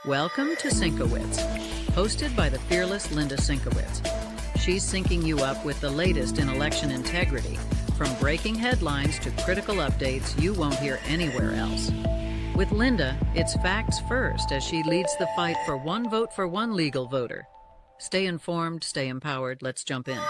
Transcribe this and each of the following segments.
Welcome to Sinkowitz, hosted by the fearless Linda Sinkowitz. She's syncing you up with the latest in election integrity, from breaking headlines to critical updates you won't hear anywhere else. With Linda, it's facts first as she leads the fight for one vote for one legal voter. Stay informed, stay empowered. Let's jump in.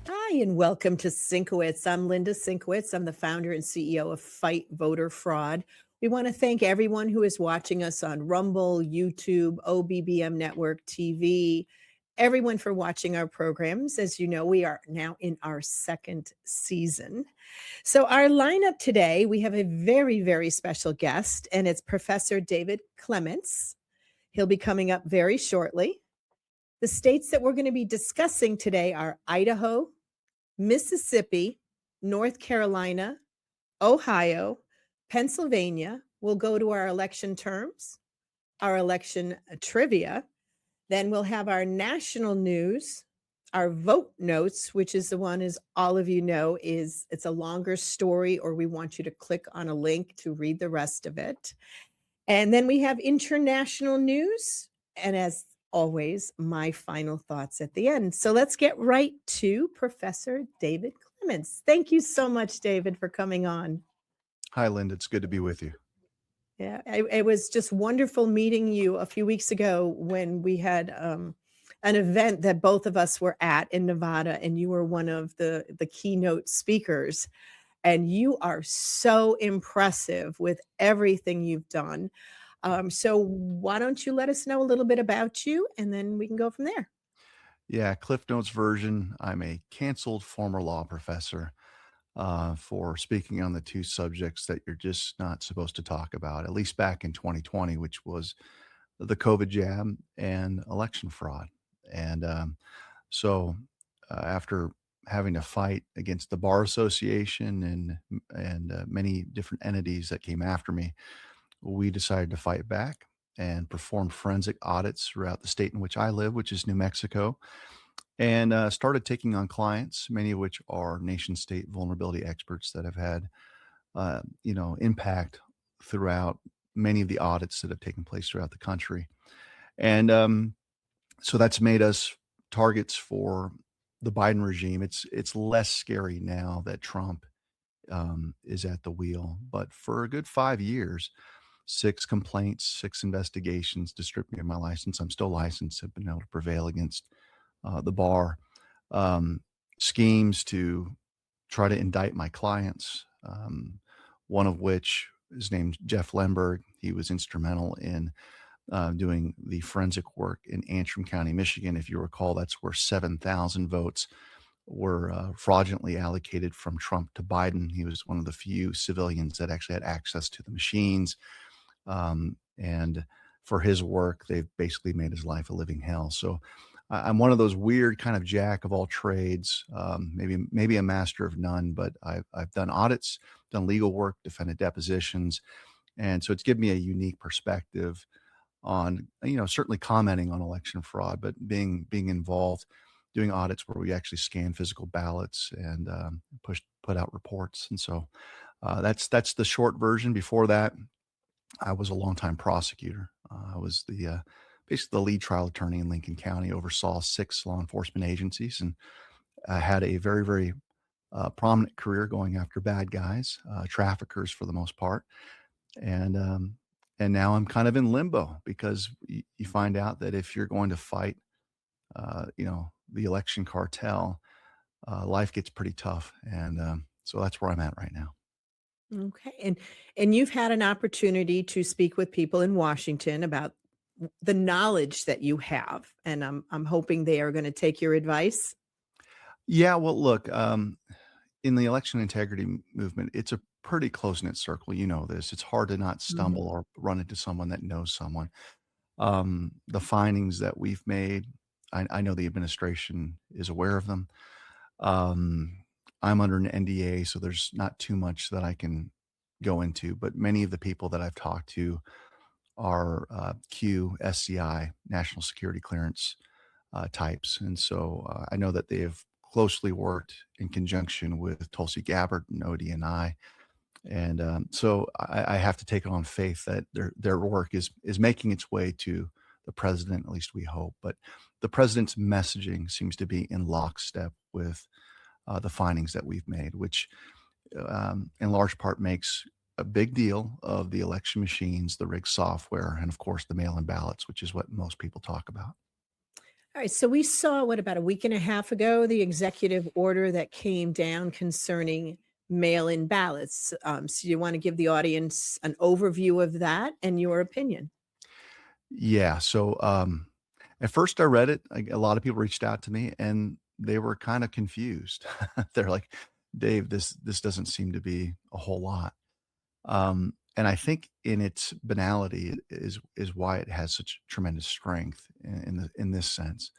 Hi, and welcome to Sinkowitz. I'm Linda Sinkowitz. I'm the founder and CEO of Fight Voter Fraud. We want to thank everyone who is watching us on Rumble, YouTube, OBBM Network TV, everyone for watching our programs. As you know, we are now in our second season. So our lineup today, we have a very, very special guest, and it's Professor David Clements. He'll be coming up very shortly. The states that we're going to be discussing today are Idaho, Mississippi, North Carolina, Ohio, Pennsylvania. We'll go to our election terms, our election trivia. Then we'll have our national news, our vote notes, which is the one, as all of you know, it's a longer story, or we want you to click on a link to read the rest of it. And then we have international news. And as always, my final thoughts at the end. So let's get right to Professor David Clements. Thank you so much, David, for coming on. Hi, Linda. It's good to be with you. Yeah, it was just wonderful meeting you a few weeks ago when we had an event that both of us were at in Nevada, and you were one of the keynote speakers. And you are so impressive with everything you've done. So why don't you let us know a little bit about you, and then we can go from there. Yeah, Cliff Notes version. I'm a canceled former law professor for speaking on the two subjects that you're just not supposed to talk about, at least back in 2020, which was the COVID jab and election fraud. And so after having to fight against the Bar Association and many different entities that came after me, we decided to fight back and performed forensic audits throughout the state in which I live, which is New Mexico, and started taking on clients, many of which are nation state vulnerability experts that have had, impact throughout many of the audits that have taken place throughout the country. And so that's made us targets for the Biden regime. It's less scary now that Trump is at the wheel, but for a good 5 years, 6 complaints, 6 investigations to strip me of my license. I'm still licensed, have been able to prevail against the bar, schemes to try to indict my clients, one of which is named Jeff Lemberg. He was instrumental in doing the forensic work in Antrim County, Michigan. If you recall, that's where 7,000 votes were fraudulently allocated from Trump to Biden. He was one of the few civilians that actually had access to the machines. And for his work, they've basically made his life a living hell. So I'm one of those weird kind of jack of all trades, maybe a master of none, but I've done audits, done legal work, defended depositions. And so it's given me a unique perspective on, certainly commenting on election fraud, but being involved, doing audits where we actually scan physical ballots and put out reports. And so that's the short version. Before that, I was a longtime prosecutor. I was basically the lead trial attorney in Lincoln County, oversaw 6 law enforcement agencies, and I had a very, very prominent career going after bad guys, traffickers for the most part. And now I'm kind of in limbo because you find out that if you're going to fight, the election cartel, life gets pretty tough. And so that's where I'm at right now. Okay. And you've had an opportunity to speak with people in Washington about the knowledge that you have, and I'm hoping they are going to take your advice. Yeah, well, look, in the election integrity movement, it's a pretty close-knit circle. You know this. It's hard to not Mhm. stumble or run into someone that knows someone. The findings that we've made, I know the administration is aware of them. I'm under an NDA, so there's not too much that I can go into, but many of the people that I've talked to are Q, SCI, national security clearance types. And so I know that they have closely worked in conjunction with Tulsi Gabbard and ODNI And so I have to take it on faith that their work is making its way to the president. At least we hope. But the president's messaging seems to be in lockstep with the findings that we've made, which in large part makes a big deal of the election machines, the rigged software, and of course the mail-in ballots, which is what most people talk about. All right, so we saw what about a week and a half ago the executive order that came down concerning mail-in ballots. So you want to give the audience an overview of that and your opinion? Yeah. So at first I read it. A lot of people reached out to me and they were kind of confused. They're like, Dave, this doesn't seem to be a whole lot. And I think in its banality is why it has such tremendous strength in this sense.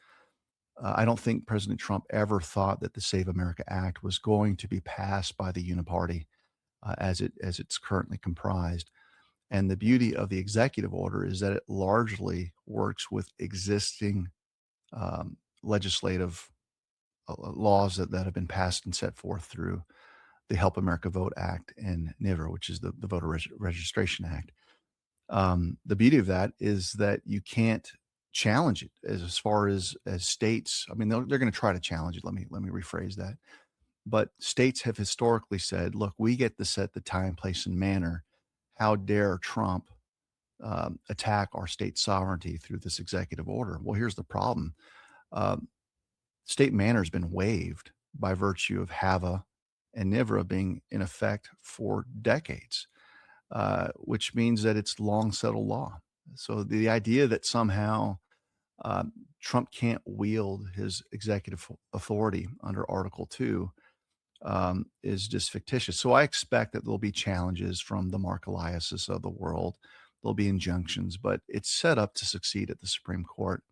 I don't think President Trump ever thought that the Save America Act was going to be passed by the uniparty as it's currently comprised. And the beauty of the executive order is that it largely works with existing legislative laws that have been passed and set forth through the Help America Vote Act and NIVR, which is the Voter Registration Act. The beauty of that is that you can't challenge it as far as states. I mean, they're going to try to challenge it. Let me rephrase that. But states have historically said, look, we get to set the time, place, and manner. How dare Trump attack our state sovereignty through this executive order? Well, here's the problem. Um, State manner has been waived by virtue of HAVA and NIVRA being in effect for decades, which means that it's long settled law. So the idea that somehow Trump can't wield his executive authority under Article 2 is just fictitious. So I expect that there'll be challenges from the Mark Eliases of the world. There'll be injunctions, but it's set up to succeed at the Supreme Court.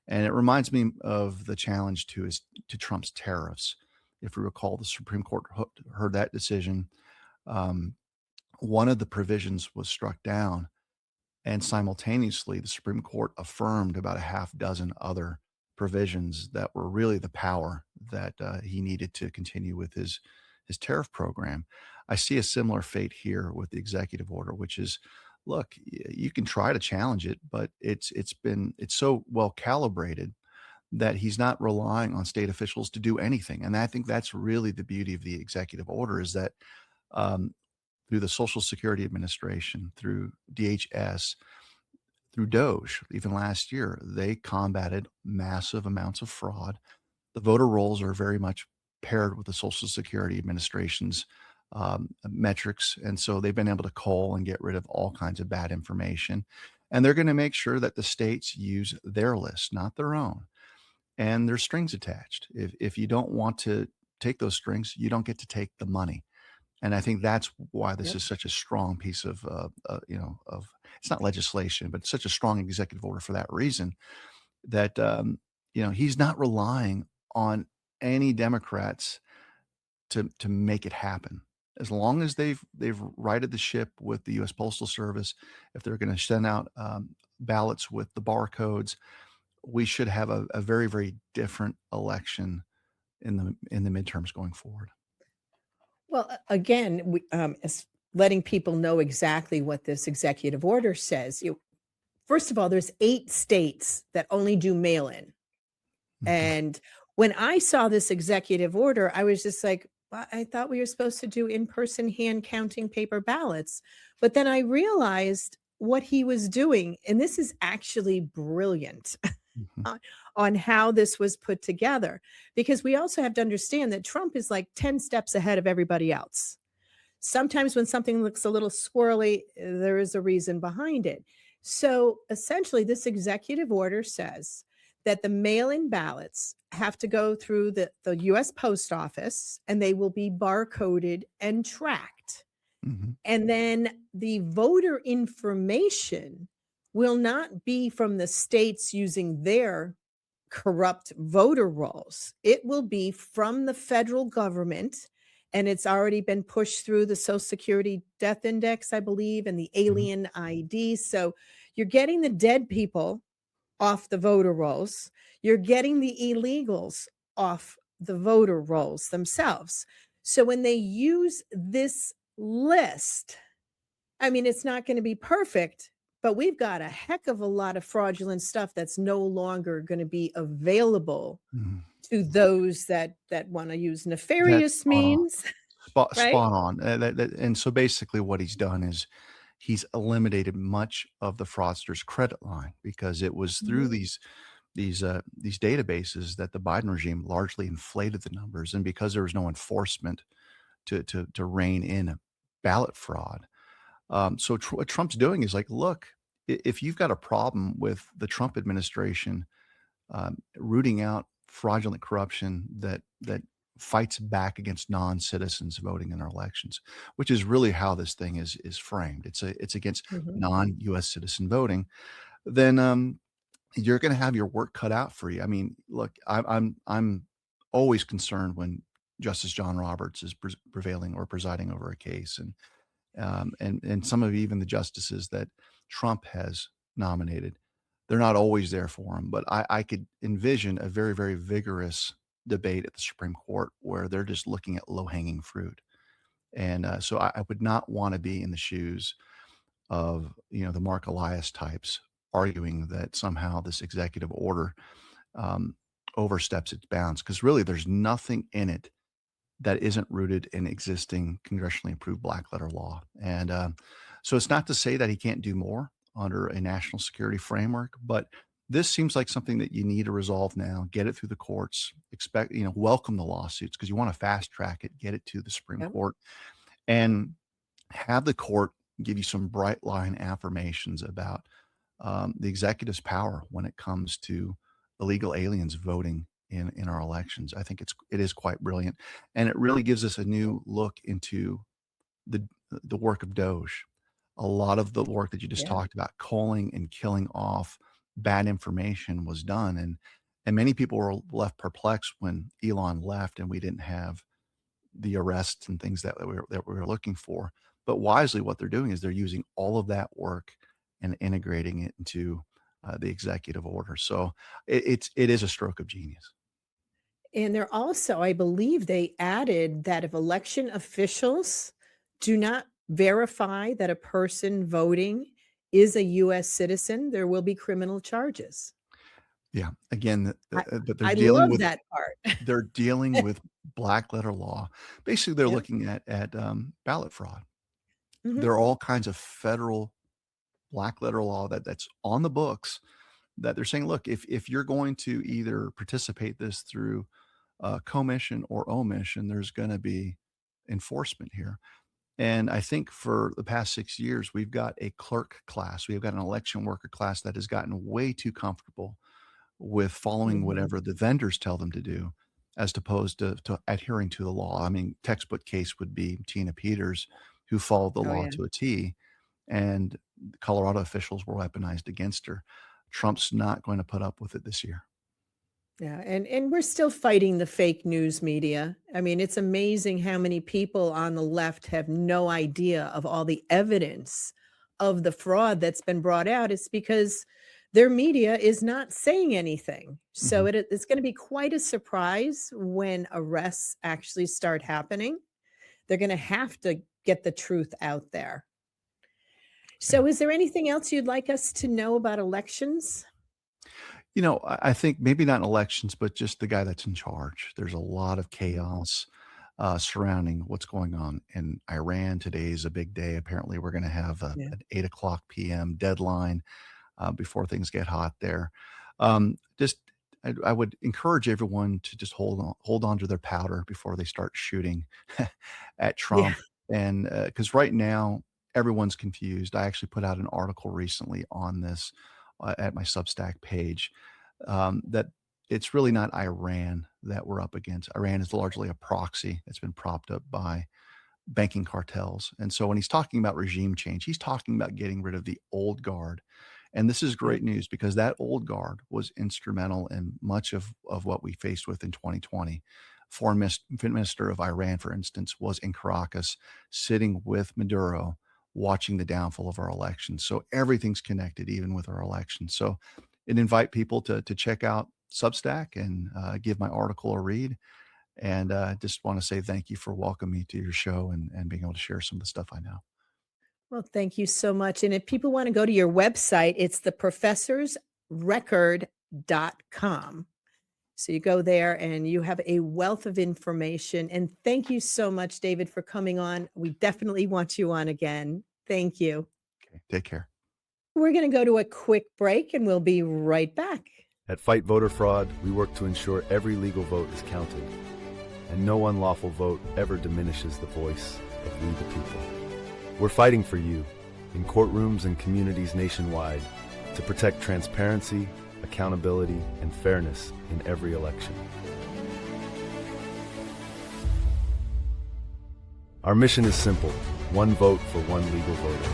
And it reminds me of the challenge to Trump's tariffs. If we recall, the Supreme Court heard that decision. Um, One of the provisions was struck down, and simultaneously, the Supreme Court affirmed about a half dozen other provisions that were really the power that he needed to continue with his tariff program. I see a similar fate here with the executive order, which is, look, you can try to challenge it, but it's so well calibrated that he's not relying on state officials to do anything. And I think that's really the beauty of the executive order is that um, through the Social Security Administration, through DHS, through Doge, even last year, they combated massive amounts of fraud. The voter rolls are very much paired with the Social Security Administration's metrics. And so they've been able to cull and get rid of all kinds of bad information. And they're going to make sure that the states use their list, not their own. And there's strings attached. If you don't want to take those strings, you don't get to take the money. And I think that's why this Yep. is such a strong piece of, of it's not legislation, but it's such a strong executive order for that reason that, he's not relying on any Democrats to make it happen. As long as they've righted the ship with the U.S. Postal Service, if they're going to send out ballots with the barcodes, we should have a very, very different election in the midterms going forward. Well, again, as letting people know exactly what this executive order says. First of all, there's 8 states that only do mail-in. Okay. And when I saw this executive order, I was just like, "Well, I thought we were supposed to do in-person hand counting paper ballots." But then I realized what he was doing, and this is actually brilliant Mhm. on on how this was put together, because we also have to understand that Trump is like 10 steps ahead of everybody else. Sometimes when something looks a little squirrely, there is a reason behind it. So essentially, this executive order says that the mail in ballots have to go through the US Post Office and they will be barcoded and tracked. Mhm. And then the voter information will not be from the states using their corrupt voter rolls. It will be from the federal government, and it's already been pushed through the Social Security Death Index, I believe, and the Mhm. Alien ID. So you're getting the dead people off the voter rolls. You're getting the illegals off the voter rolls themselves. So when they use this list. I mean, it's not gonna be perfect, but we've got a heck of a lot of fraudulent stuff that's no longer gonna be available Mhm. to those that wanna use That's nefarious spot on. means, right? Spot on. And so basically what he's done is he's eliminated much of the fraudster's credit line because it was through Mhm. these databases that the Biden regime largely inflated the numbers, and because there was no enforcement to rein in ballot fraud. So what Trump's doing is like, look, if you've got a problem with the Trump administration rooting out fraudulent corruption that fights back against non-citizens voting in our elections, which is really how this thing is framed. It's against Mhm. non-U.S. citizen voting. Then you're going to have your work cut out for you. I mean, look, I'm always concerned when Justice John Roberts is prevailing or presiding over a case, and some of even the justices that Trump has nominated, they're not always there for him. But I could envision a very, very vigorous debate at the Supreme Court where they're just looking at low hanging fruit. And so I would not want to be in the shoes of the Mark Elias types arguing that somehow this executive order um, oversteps its bounds because really there's nothing in it that isn't rooted in existing congressionally approved black letter law. And so it's not to say that he can't do more under a national security framework, but this seems like something that you need to resolve now, get it through the courts, welcome the lawsuits because you want to fast track it, get it to the Supreme Yep. Court, and have the court give you some bright line affirmations about the executive's power when it comes to illegal aliens voting in our elections. I think it is quite brilliant, and it really gives us a new look into the work of Doge. A lot of the work that you just Yeah. talked about, culling and killing off bad information, was done, and many people were left perplexed when Elon left, and we didn't have the arrests and things that we were looking for. But wisely, what they're doing is they're using all of that work and integrating it into the executive order. So it is a stroke of genius. And they're also, I believe they added that if election officials do not verify that a person voting is a US citizen, there will be criminal charges. Yeah. Again, I but I love that part. they're dealing with black letter law. Basically, they're Yep. looking at ballot fraud. Mhm. There are all kinds of federal black letter law that's on the books that they're saying, look, if you're going to either participate this through commission or omission, there's going to be enforcement here. And I think for the past 6 years, we've got a clerk class, we've got an election worker class that has gotten way too comfortable with following Mhm. whatever the vendors tell them to do, as opposed to adhering to the law. I mean, textbook case would be Tina Peters, who followed the Oh, law yeah. to a T, and Colorado officials were weaponized against her. Trump's not going to put up with it this year. Yeah, and we're still fighting the fake news media. I mean, it's amazing how many people on the left have no idea of all the evidence of the fraud that's been brought out. It's because their media is not saying anything. So Mhm. it's going to be quite a surprise when arrests actually start happening. They're going to have to get the truth out there. Yeah. So, is there anything else you'd like us to know about elections? I think maybe not in elections, but just the guy that's in charge. There's a lot of Mhm. chaos surrounding what's going on in Iran. Today is a big day. Apparently, we're going to have Yeah. an 8 o'clock p.m. deadline before things get hot there. Just I would encourage everyone to just hold on to their powder before they start shooting at Yeah. Trump, and because right now everyone's confused. I actually put out an article recently on this at my Substack page that it's really not Iran that we're up against. Iran is largely a proxy that's been propped up by banking cartels. And so when he's talking about regime change, he's talking about getting rid of the old guard. And this is Yep. great news because that old guard was instrumental in much of what we faced with in 2020. Minister of Iran, for instance, was in Caracas sitting with Maduro watching the downfall of our elections. So everything's connected, even with our elections. So I'd invite people to check out Substack and give my article a read. And just want to say thank you for welcoming me to your show and being able to share some of the stuff I know. Well, thank you so much. And if people want to go to your website, it's theprofessorsrecord.com. So you go there and you have a wealth of information. And thank you so much, David, for coming on. We definitely want you on again. Thank you. Okay, take care. We're going to go to a quick break and we'll be right back. At Fight Voter Fraud, we work to ensure every legal vote is counted, and no unlawful vote ever diminishes the voice of we the people. We're fighting for you in courtrooms and communities nationwide to protect transparency, accountability, and fairness in every election. Our mission is simple: one vote for one legal voter.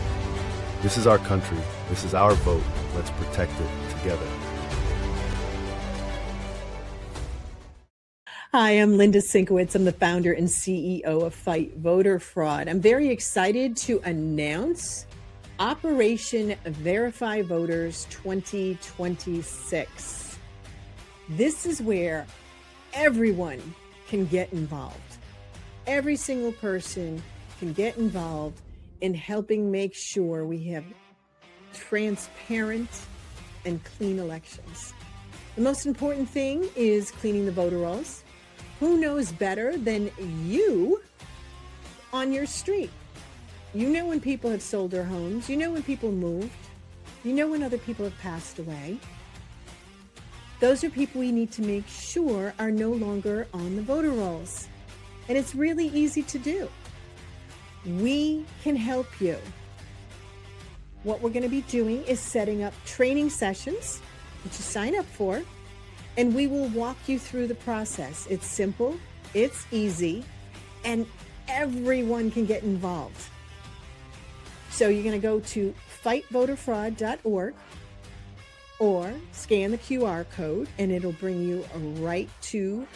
This is our country. This is our vote. Let's protect it together. Hi, I'm Linda Sinkowitz. I'm the founder and CEO of Fight Voter Fraud. I'm very excited to announce Operation Verify Voters 2026. This is where everyone can get involved. Every single person can get involved in helping make sure we have transparent and clean elections. The most important thing is cleaning the voter rolls. Who knows better than you on your street? You know when people have sold their homes. You know when people moved. You know when other people have passed away. Those are people we need to make sure are no longer on the voter rolls. And it's really easy to do. We can help you. What we're going to be doing is setting up training sessions, which you sign up for, and we will walk you through the process. It's simple, it's easy, and everyone can get involved. So you're going to go to fightvoterfraud.org or scan the QR code, and it'll bring you right to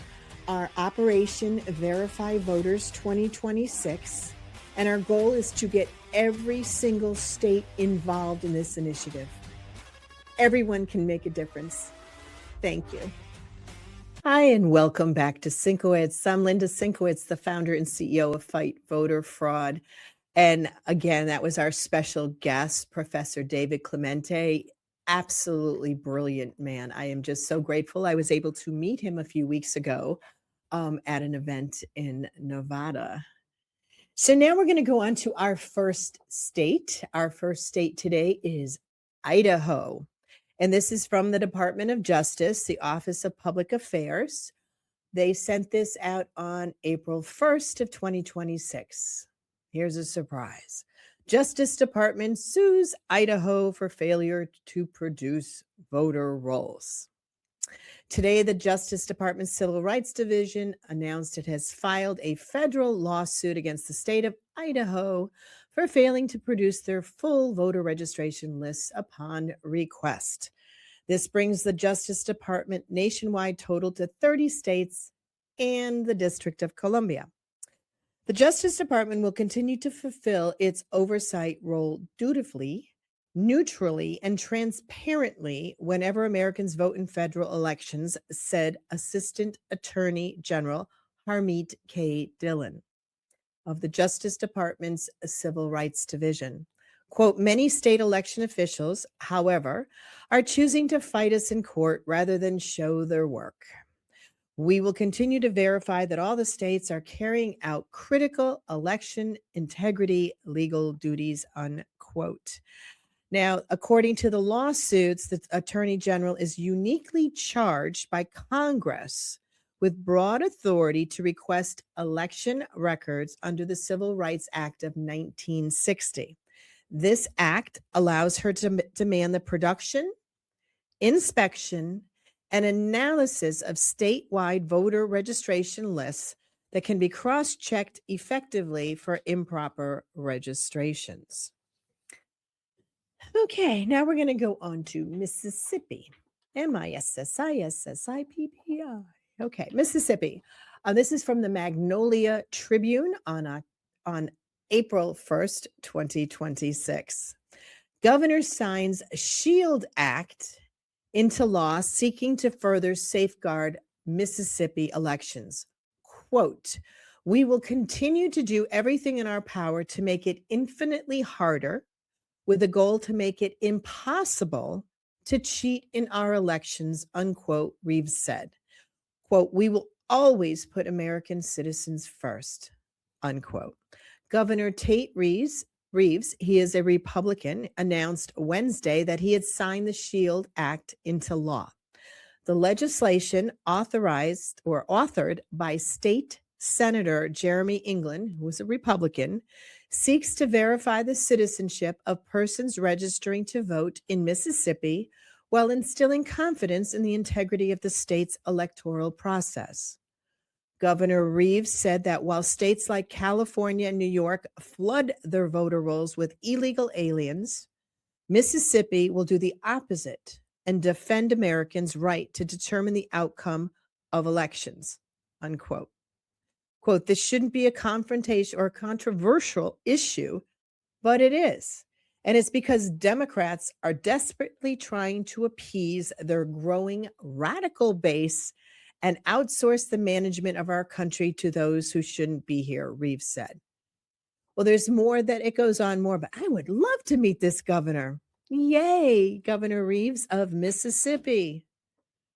our Operation Verify Voters 2026. And our goal is to get every single state involved in this initiative. Everyone can make a difference. Thank you. Hi, and welcome back to Sinkowitz. I'm Linda Sinkowitz, the founder and CEO of Fight Voter Fraud. And again, that was our special guest, Professor David Clements. Absolutely brilliant man. I am just so grateful I was able to meet him a few weeks ago at an event in Nevada. So now we're going to go on to our first state. Our first state today is Idaho. And this is from the Department of Justice, the Office of Public Affairs. They sent this out on April 1st of 2026. Here's a surprise. Justice Department sues Idaho for failure to produce voter rolls. Today, the Justice Department Civil Rights Division announced it has filed a federal lawsuit against the state of Idaho for failing to produce their full voter registration lists upon request. This brings the Justice Department nationwide total to 30 states and the District of Columbia. The Justice Department will continue to fulfill its oversight role dutifully, neutrally, and transparently whenever Americans vote in federal elections, said Assistant Attorney General Harmeet K. Dillon of the Justice Department's Civil Rights Division. Quote, many state election officials, however, are choosing to fight us in court rather than show their work. We will continue to verify that all the states are carrying out critical election integrity legal duties, unquote. Now, according to the lawsuits, the Attorney General is uniquely charged by Congress with broad authority to request election records under the Civil Rights Act of 1960. This act allows her to demand the production, inspection, and analysis of statewide voter registration lists that can be cross-checked effectively for improper registrations. Okay, now we're going to go on to Mississippi. Mississippi. Okay, Mississippi. This is from the Magnolia Tribune on April 1st, 2026. Governor signs SHIELD Act into law seeking to further safeguard Mississippi elections. quote, "We will continue to do everything in our power to make it infinitely harder, with a goal to make it impossible to cheat in our elections," unquote, Reeves said. Quote, "We will always put American citizens first," unquote. Governor Tate Reeves, he is a Republican, announced Wednesday that he had signed the SHIELD Act into law. The legislation authored by State Senator Jeremy England, who was a Republican, seeks to verify the citizenship of persons registering to vote in Mississippi while instilling confidence in the integrity of the state's electoral process. Governor Reeves said that while states like California and New York flood their voter rolls with illegal aliens, Mississippi will do the opposite and defend Americans' right to determine the outcome of elections, unquote. Quote, "This shouldn't be a confrontation or a controversial issue, but it is. And it's because Democrats are desperately trying to appease their growing radical base and outsource the management of our country to those who shouldn't be here," Reeves said. Well, there's more that it goes on more, but I would love to meet this governor. Yay, Governor Reeves of Mississippi,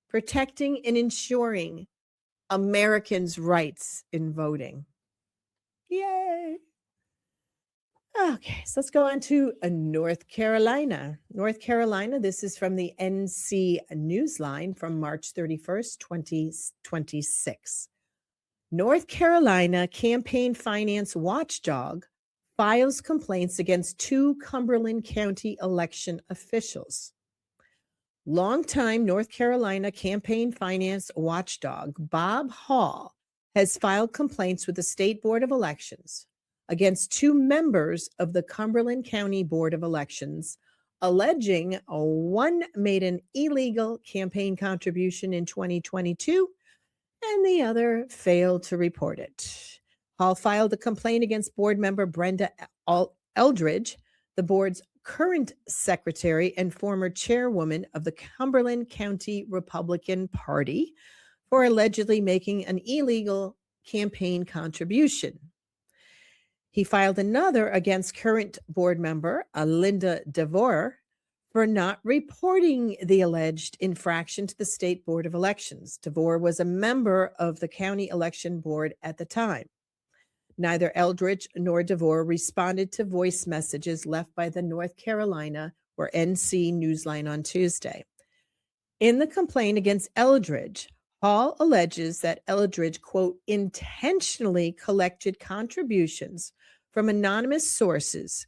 protecting and ensuring Americans' rights in voting. Yay. Okay, so let's go on to North Carolina. North Carolina, this is from the NC Newsline from March 31st, 2026. North Carolina campaign finance watchdog files complaints against two Cumberland County election officials. Longtime North Carolina campaign finance watchdog Bob Hall has filed complaints with the State Board of Elections against two members of the Cumberland County Board of Elections, alleging one made an illegal campaign contribution in 2022 and the other failed to report it. Hall filed a complaint against board member Brenda Eldridge, the board's current secretary and former chairwoman of the Cumberland County Republican Party, for allegedly making an illegal campaign contribution. He filed another against current board member Linda DeVore for not reporting the alleged infraction to the State Board of Elections. DeVore was a member of the county election board at the time. Neither Eldridge nor DeVore responded to voice messages left by the North Carolina or NC Newsline on Tuesday. In the complaint against Eldridge, Hall alleges that Eldridge, quote, intentionally collected contributions from anonymous sources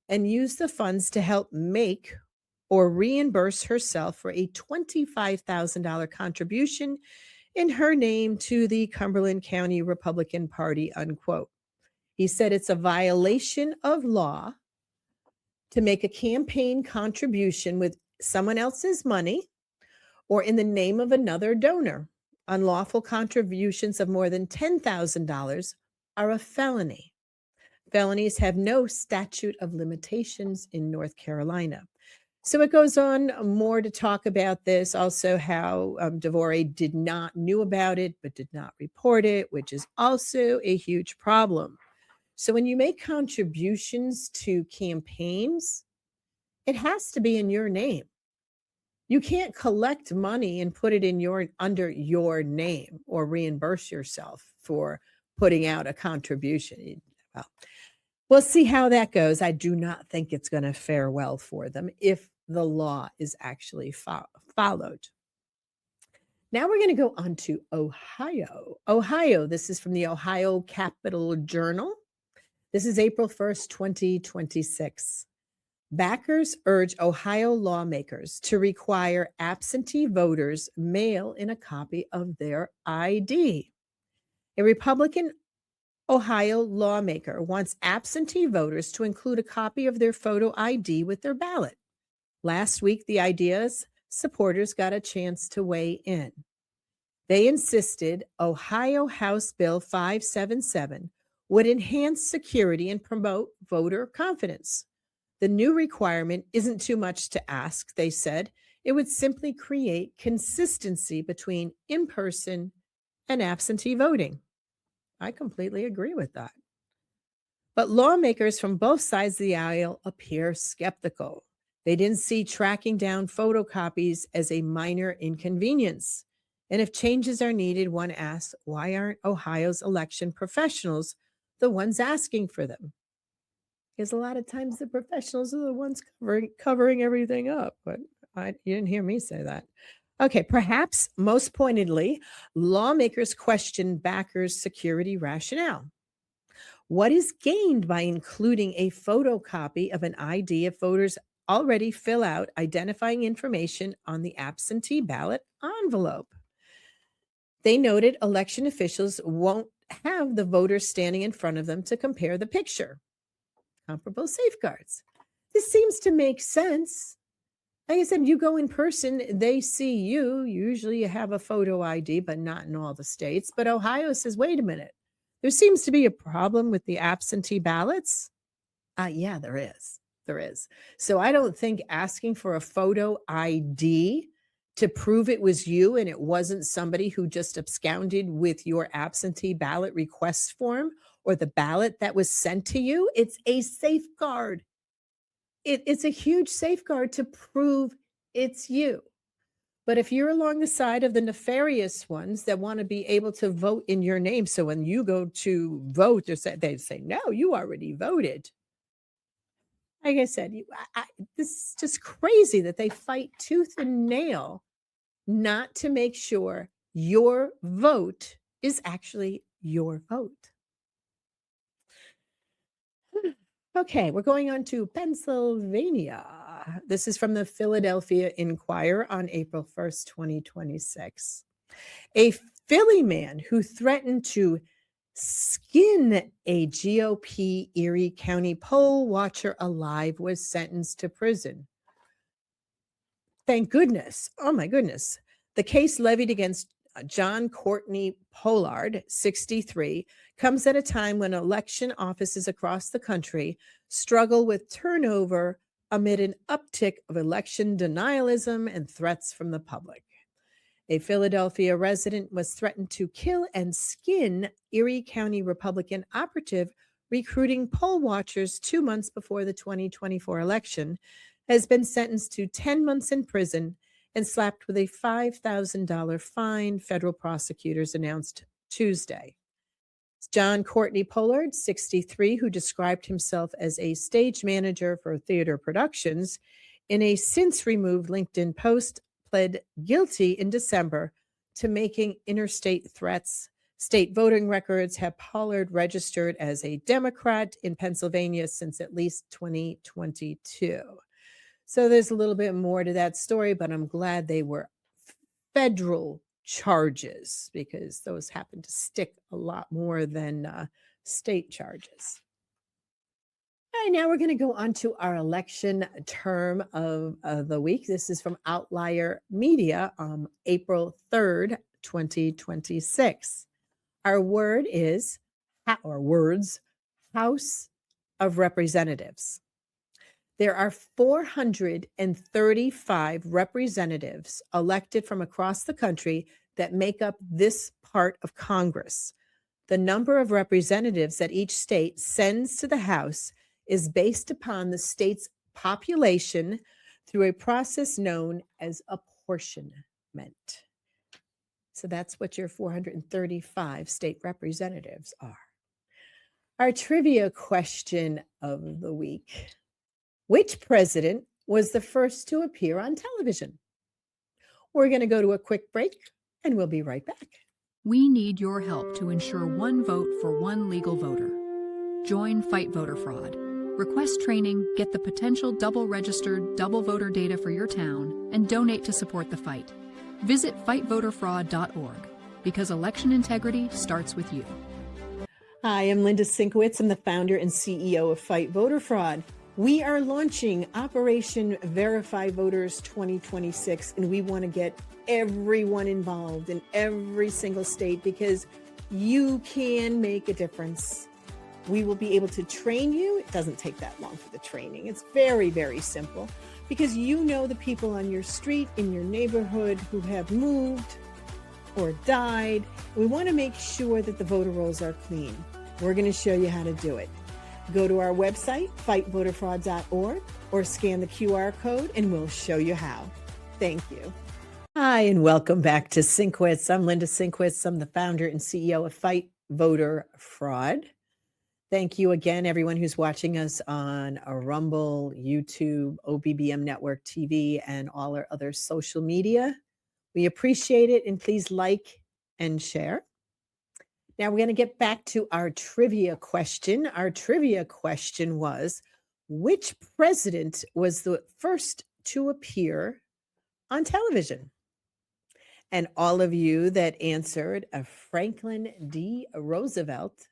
and used the funds to help make or reimburse herself for a $25,000 contribution in her name to the Cumberland County Republican Party, unquote. He said it's a violation of law to make a campaign contribution with someone else's money or in the name of another donor. Unlawful contributions of more than $10,000 are a felony. Felonies have no statute of limitations in North Carolina. So it goes on more to talk about this, also how DeVore knew about it, but did not report it, which is also a huge problem. So when you make contributions to campaigns, it has to be in your name. You can't collect money and put it in under your name or reimburse yourself for putting out a contribution. Well, we'll see how that goes. I do not think it's going to fare well for them if the law is actually followed. Now we're going to go on to Ohio. Ohio, this is from the Ohio Capital Journal. This is April 1st, 2026. Backers urge Ohio lawmakers to require absentee voters mail in a copy of their ID. A Republican Ohio lawmaker wants absentee voters to include a copy of their photo ID with their ballot. Last week, the idea's supporters got a chance to weigh in. They insisted Ohio House Bill 577 would enhance security and promote voter confidence. The new requirement isn't too much to ask, they said. It would simply create consistency between in-person and absentee voting. I completely agree with that. But lawmakers from both sides of the aisle appear skeptical. They didn't see tracking down photocopies as a minor inconvenience. And if changes are needed, one asks, why aren't Ohio's election professionals the ones asking for them? Because a lot of times the professionals are the ones covering everything up. But you didn't hear me say that. Okay, perhaps most pointedly, lawmakers question backers' security rationale. What is gained by including a photocopy of an ID if voters already fill out identifying information on the absentee ballot envelope? They noted election officials won't have the voters standing in front of them to compare the picture. Comparable safeguards. This seems to make sense. Like I said, you go in person, they see you. Usually you have a photo ID, but not in all the states. But Ohio says, wait a minute. There seems to be a problem with the absentee ballots. Yeah, there is. There is. So I don't think asking for a photo ID to prove it was you and it wasn't somebody who just absconded with your absentee ballot request form or the ballot that was sent to you, it's a safeguard. It's a huge safeguard to prove it's you. But if you're along the side of the nefarious ones that want to be able to vote in your name, so when you go to vote, they say, no, you already voted. Like I said, this is just crazy that they fight tooth and nail not to make sure your vote is actually your vote. Okay, we're going on to Pennsylvania. This is from the Philadelphia Inquirer on April 1st, 2026. A Philly man who threatened to skin a GOP Erie County poll watcher alive was sentenced to prison. Thank goodness. Oh, my goodness. The case levied against John Courtney Pollard, 63, comes at a time when election offices across the country struggle with turnover amid an uptick of election denialism and threats from the public. A Philadelphia resident was threatened to kill and skin Erie County Republican operative recruiting poll watchers 2 months before the 2024 election, has been sentenced to 10 months in prison and slapped with a $5,000 fine, federal prosecutors announced Tuesday. John Courtney Pollard, 63, who described himself as a stage manager for theater productions, in a since-removed LinkedIn post, pled guilty in December to making interstate threats. State voting records have Pollard registered as a Democrat in Pennsylvania since at least 2022. So there's a little bit more to that story, but I'm glad they were federal charges because those happen to stick a lot more than state charges. All right, now we're going to go on to our election term of the week. This is from Outlier Media on April 3rd, 2026. Our word is, or words, House of Representatives. There are 435 representatives elected from across the country that make up this part of Congress. The number of representatives that each state sends to the House is based upon the state's population through a process known as apportionment. So that's what your 435 state representatives are. Our trivia question of the week. Which president was the first to appear on television? We're going to go to a quick break and we'll be right back. We need your help to ensure one vote for one legal voter. Join Fight Voter Fraud. Request training, get the potential double-registered, double voter data for your town, and donate to support the fight. Visit fightvoterfraud.org because election integrity starts with you. Hi, I'm Linda Sinkowitz. I'm the founder and CEO of Fight Voter Fraud. We are launching Operation Verify Voters 2026, and we want to get everyone involved in every single state because you can make a difference. We will be able to train you. It doesn't take that long for the training. It's very, very simple because you know the people on your street, in your neighborhood who have moved, or died. We want to make sure that the voter rolls are clean. We're going to show you how to do it. Go to our website, fightvoterfraud.org, or scan the QR code and we'll show you how. Thank you. Hi, and welcome back to Sinkwitz. I'm Linda Sinkwitz. I'm the founder and CEO of Fight Voter Fraud. Thank you again, everyone who's watching us on Rumble, YouTube, OBBM Network TV, and all our other social media. We appreciate it, and please like and share. Now we're going to get back to our trivia question. Our trivia question was, which president was the first to appear on television? And all of you that answered Franklin D. Roosevelt,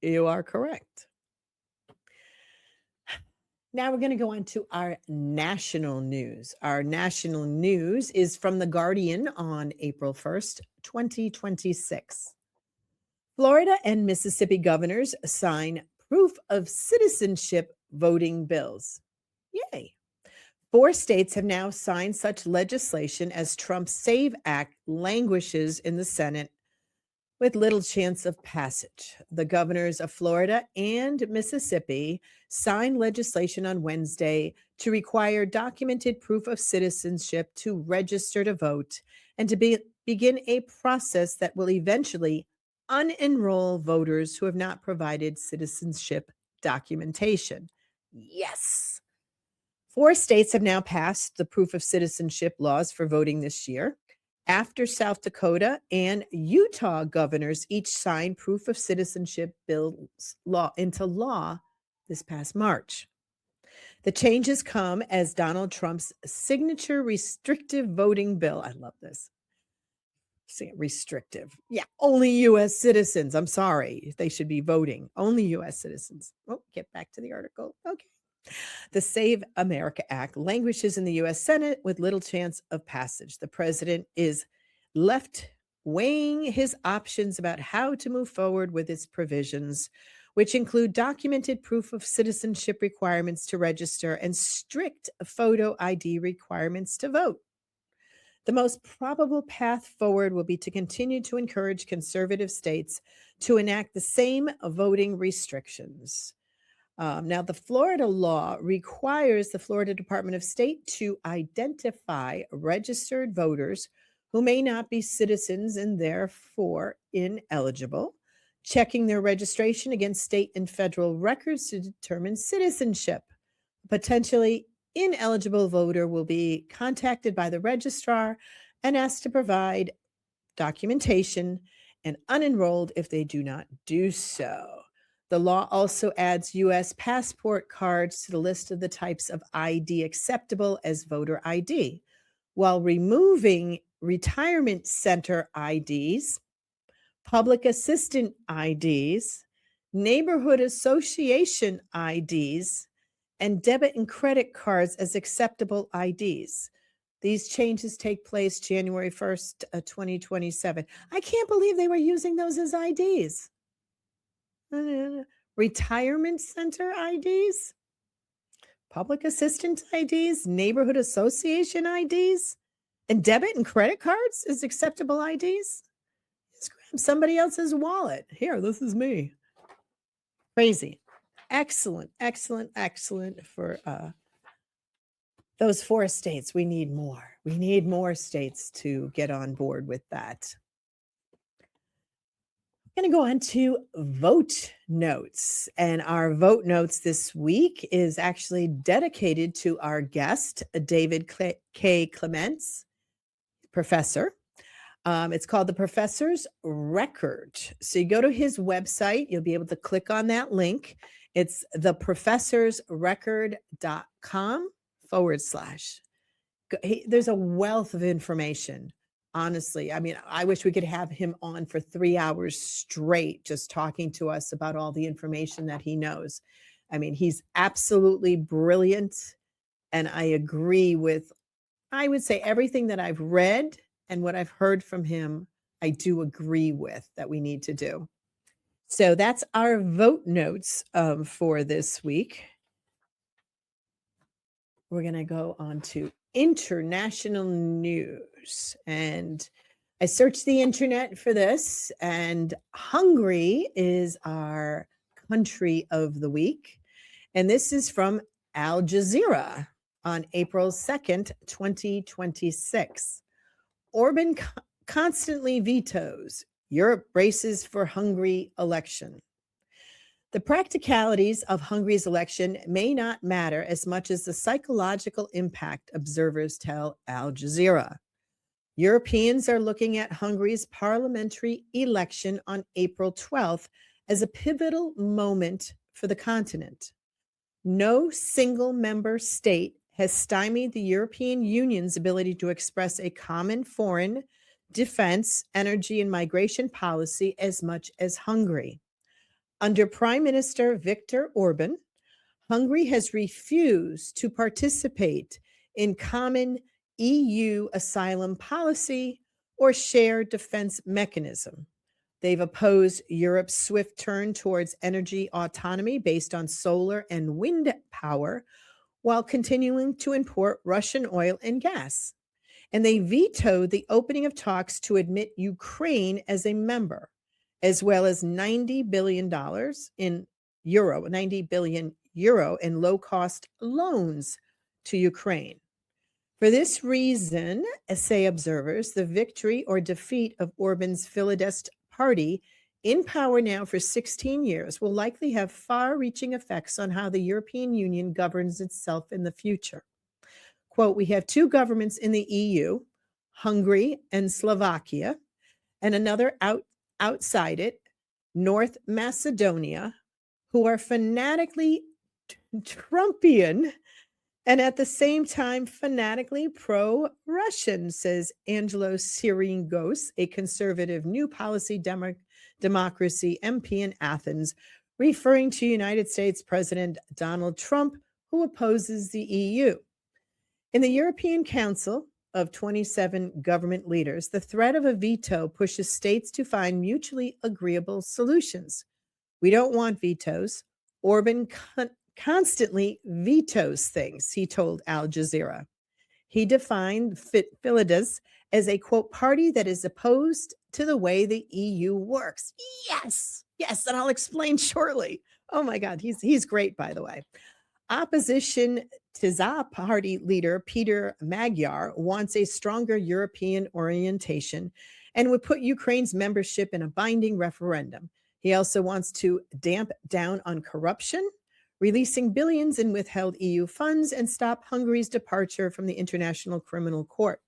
you are correct. Now we're going to go on to our national news. Our national news is from The Guardian on April 1st, 2026. Florida and Mississippi governors sign proof of citizenship voting bills. Yay. 4 states have now signed such legislation as Trump's SAVE Act languishes in the Senate with little chance of passage. The governors of Florida and Mississippi signed legislation on Wednesday to require documented proof of citizenship to register to vote and to begin a process that will eventually unenroll voters who have not provided citizenship documentation. Yes. 4 states have now passed the proof of citizenship laws for voting this year, after South Dakota and Utah governors each signed proof of citizenship bills into law this past March. The changes come as Donald Trump's signature restrictive voting bill, I love this, restrictive. Yeah, only U.S. citizens. I'm sorry. They should be voting. Only U.S. citizens. Oh, get back to the article. Okay. The Save America Act languishes in the U.S. Senate with little chance of passage. The president is left weighing his options about how to move forward with its provisions, which include documented proof of citizenship requirements to register and strict photo ID requirements to vote. The most probable path forward will be to continue to encourage conservative states to enact the same voting restrictions. Now, the Florida law requires the Florida Department of State to identify registered voters who may not be citizens and therefore ineligible, checking their registration against state and federal records to determine citizenship. Potentially ineligible voter will be contacted by the registrar and asked to provide documentation and unenrolled if they do not do so. The law also adds U.S. passport cards to the list of the types of ID acceptable as voter ID, while removing retirement center IDs, public assistant IDs, neighborhood association IDs, and debit and credit cards as acceptable IDs. These changes take place January 1st, 2027. I can't believe they were using those as IDs. Retirement center IDs, public assistant IDs, neighborhood association IDs, and debit and credit cards as acceptable IDs. Just grab somebody else's wallet. Here, this is me. Crazy. Excellent, excellent, excellent for those 4 states. We need more. We need more states to get on board with that. I'm going to go on to vote notes. And our vote notes this week is actually dedicated to our guest, David K. Clements, professor. It's called The Professor's Record. So you go to his website, you'll be able to click on that link. It's theprofessorsrecord.com/. There's a wealth of information. Honestly, I mean, I wish we could have him on for 3 hours straight, just talking to us about all the information that he knows. I mean, he's absolutely brilliant. And I agree with, I would say, everything that I've read and what I've heard from him, I do agree with that we need to do. So that's our vote notes for this week. We're going to go on to international news. And I searched the internet for this, and Hungary is our country of the week. And this is from Al Jazeera on April 2nd, 2026. Orban constantly vetoes. Europe braces for Hungary election. The practicalities of Hungary's election may not matter as much as the psychological impact, observers tell Al Jazeera. Europeans are looking at Hungary's parliamentary election on April 12th as a pivotal moment for the continent. No single member state has stymied the European Union's ability to express a common foreign, defense, energy, and migration policy as much as Hungary. Under Prime Minister Viktor Orban, Hungary has refused to participate in common EU asylum policy or shared defense mechanism. They've opposed Europe's swift turn towards energy autonomy based on solar and wind power, while continuing to import Russian oil and gas. And they vetoed the opening of talks to admit Ukraine as a member, as well as $90 billion in euro, 90 billion euro in low-cost loans to Ukraine. For this reason, say observers, the victory or defeat of Orban's Fidesz party, in power now for 16 years, will likely have far-reaching effects on how the European Union governs itself in the future. Quote, we have two governments in the EU, Hungary and Slovakia, and another outside it, North Macedonia, who are fanatically Trumpian and at the same time fanatically pro-Russian, says Angelo Syringos, a conservative New Policy Democracy MP in Athens, referring to United States President Donald Trump, who opposes the EU. In the European Council of 27 government leaders, the threat of a veto pushes states to find mutually agreeable solutions. We don't want vetoes. Orban constantly vetoes things, he told Al Jazeera. He defined Fidesz as a, quote, party that is opposed to the way the EU works. Yes, and I'll explain shortly. Oh my God, he's great, by the way. Opposition TISA party leader Peter Magyar wants a stronger European orientation and would put Ukraine's membership in a binding referendum. He also wants to damp down on corruption, releasing billions in withheld EU funds, and stop Hungary's departure from the International Criminal Court.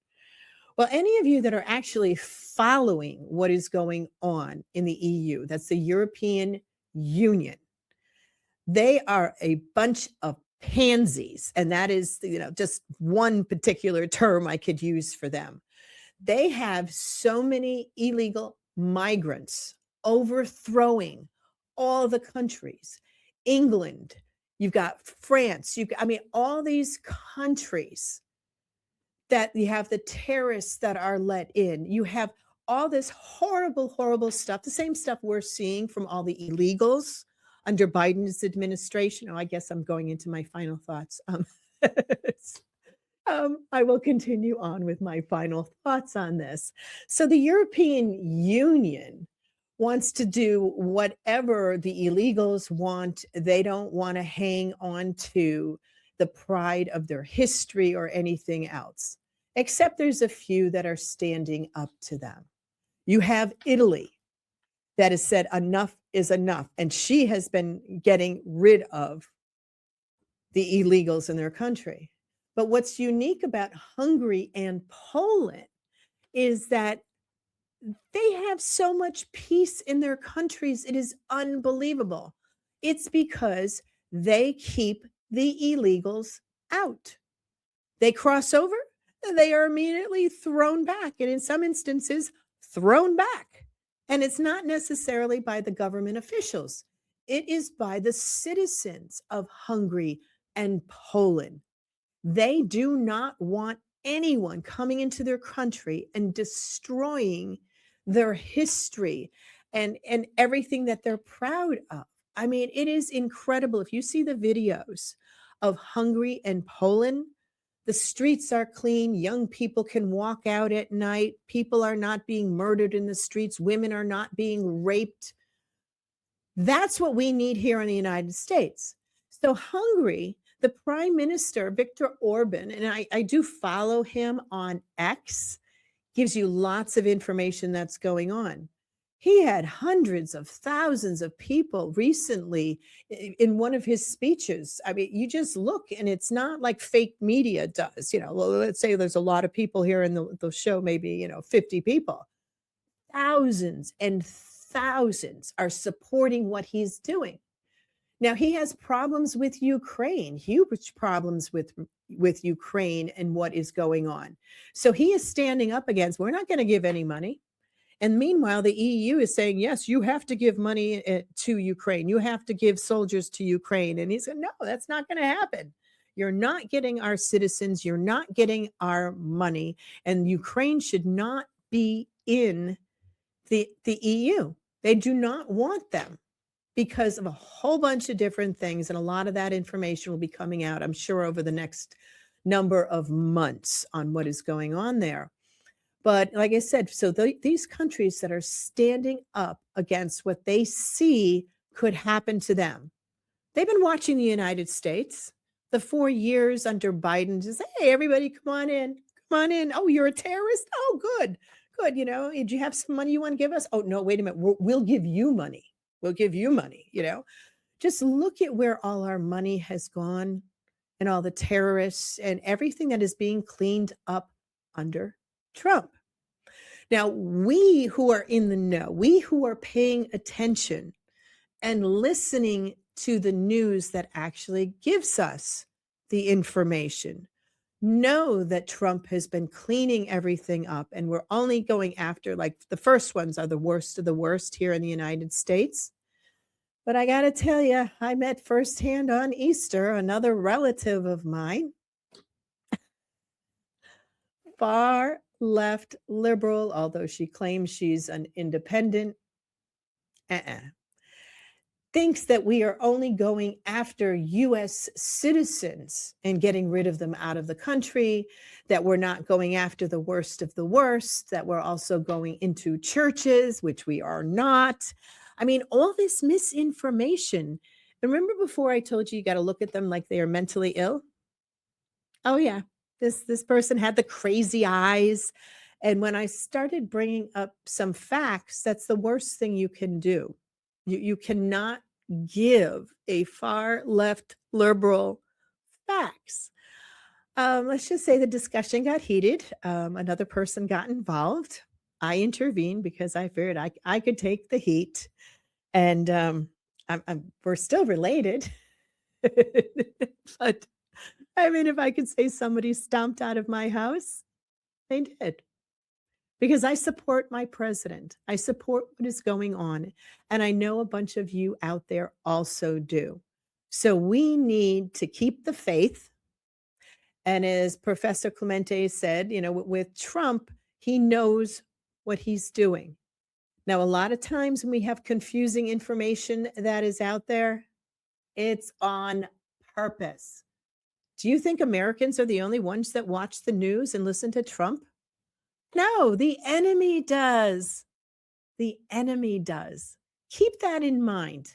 Well, any of you that are actually following what is going on in the EU, that's the European Union, they are a bunch of pansies, and that is, just one particular term I could use for them. They have so many illegal migrants overthrowing all the countries. England, you've got France, all these countries that you have the terrorists that are let in. You have all this horrible, horrible stuff, the same stuff we're seeing from all the illegals under Biden's administration. Oh, I guess I'm going into my final thoughts. I will continue on with my final thoughts on this. So the European Union wants to do whatever the illegals want. They don't want to hang on to the pride of their history or anything else, except there's a few that are standing up to them. You have Italy that has said enough is enough, and she has been getting rid of the illegals in their country. But what's unique about Hungary and Poland is that they have so much peace in their countries. It is unbelievable. It's because they keep the illegals out. They cross over, they are immediately thrown back, and in some instances, thrown back. And it's not necessarily by the government officials. It is by the citizens of Hungary and Poland. They do not want anyone coming into their country and destroying their history and everything that they're proud of. I mean, it is incredible. If you see the videos of Hungary and Poland, The streets are clean. Young people can walk out at night. People are not being murdered in the streets. Women are not being raped. That's what we need here in the United States. So Hungary, the Prime Minister, Viktor Orban, and I do follow him on X, gives you lots of information that's going on. He had hundreds of thousands of people recently in one of his speeches. I mean, you just look and it's not like fake media does. Let's say there's a lot of people here in the show, maybe, 50 people. Thousands and thousands are supporting what he's doing. Now, he has problems with Ukraine, huge problems with Ukraine and what is going on. So he is standing up against, we're not going to give any money. And meanwhile, the EU is saying, yes, you have to give money to Ukraine. You have to give soldiers to Ukraine. And he said, no, that's not going to happen. You're not getting our citizens. You're not getting our money. And Ukraine should not be in the EU. They do not want them because of a whole bunch of different things. And a lot of that information will be coming out, I'm sure, over the next number of months on what is going on there. But like I said, so these countries that are standing up against what they see could happen to them, they've been watching the United States. The 4 years under Biden, just, hey, everybody, come on in. Come on in. Oh, you're a terrorist? Oh, good. Good. Did you have some money you want to give us? Oh, no, wait a minute. We'll give you money. We'll give you money. Just look at where all our money has gone and all the terrorists and everything that is being cleaned up under Trump. Now, we who are in the know, we who are paying attention and listening to the news that actually gives us the information, know that Trump has been cleaning everything up, and we're only going after, like, the first ones are the worst of the worst here in the United States. But I got to tell you, I met firsthand on Easter another relative of mine, far left liberal, although she claims she's an independent, thinks that we are only going after U.S. citizens and getting rid of them out of the country, that we're not going after the worst of the worst, that we're also going into churches, which we are not. I mean, all this misinformation. Remember before I told you got to look at them like they are mentally ill? Oh, yeah. This person had the crazy eyes. And when I started bringing up some facts, that's the worst thing you can do. You cannot give a far left liberal facts. Let's just say the discussion got heated. Another person got involved. I intervened because I figured I could take the heat. And we're still related. But I mean, if I could say somebody stomped out of my house, they did. Because I support my president. I support what is going on. And I know a bunch of you out there also do. So we need to keep the faith. And as Professor Clements said, with Trump, he knows what he's doing. Now, a lot of times when we have confusing information that is out there, it's on purpose. Do you think Americans are the only ones that watch the news and listen to Trump? No, the enemy does. The enemy does. Keep that in mind.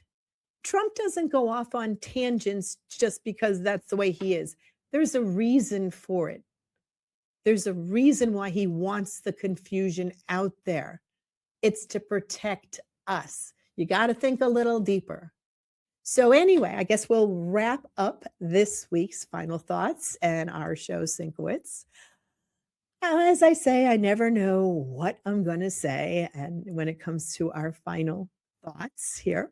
Trump doesn't go off on tangents just because that's the way he is. There's a reason for it. There's a reason why he wants the confusion out there. It's to protect us. You got to think a little deeper. So anyway, I guess we'll wrap up this week's Final Thoughts and our show, Sinkowitz. As I say, I never know what I'm going to say. And when it comes to our final thoughts here,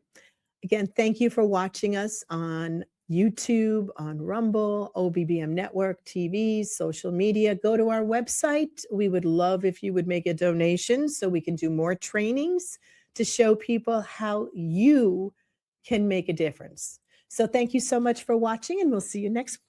again, thank you for watching us on YouTube, on Rumble, OBBM Network, TV, social media. Go to our website. We would love if you would make a donation so we can do more trainings to show people how you can make a difference. So thank you so much for watching, and we'll see you next week.